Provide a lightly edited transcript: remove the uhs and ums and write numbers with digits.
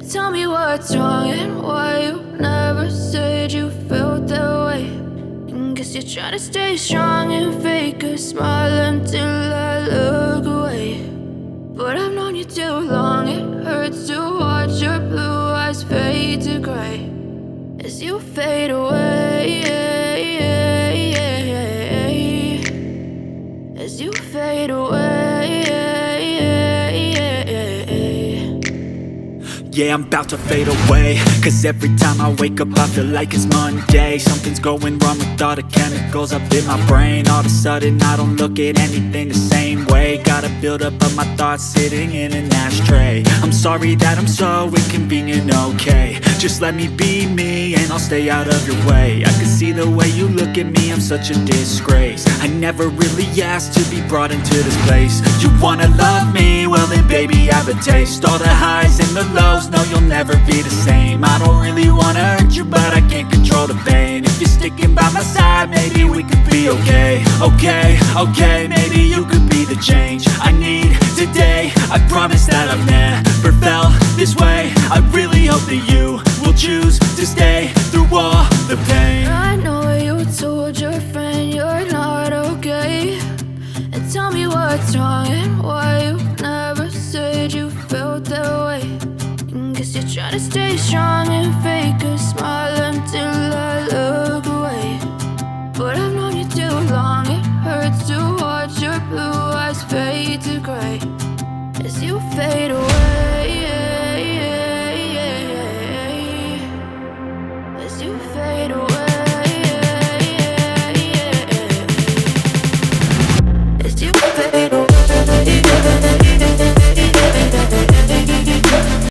Tell me what's wrong and why you never said you felt that way. And guess you're trying to stay strong and fake a smile until I look away. But I've known you too long, it hurts to watch your blue eyes fade to gray as you fade away, as you fade away. Yeah, I'm about to fade away, cause every time I wake up I feel like it's Monday. Something's going wrong with all the chemicals up in my brain. All of a sudden I don't look at anything the same way. Got a buildup of my thoughts sitting in an ashtray. I'm sorry that I'm so inconvenient, okay. Just let me be me and I'll stay out of your way. I can see the way you look at me, I'm such a disgrace. I never really asked to be brought into this place. You wanna love me? Well then baby, have a taste. All the highs and the lows, no, you'll never be the same. I don't really wanna hurt you, but I can't control the pain. If you're sticking by my side, maybe we could be okay. Okay, maybe you could be the change I need today. I promise that I've never felt this way. I really hope that you will choose to stay through all the pain. I know you told your friend you're not okay, and tell me what's wrong and why you never said you felt that way. And guess you're trying to stay strong and fake a smile until I look away. But I've known you too long, it hurts to watch your blue eyes fade to gray as you fade away.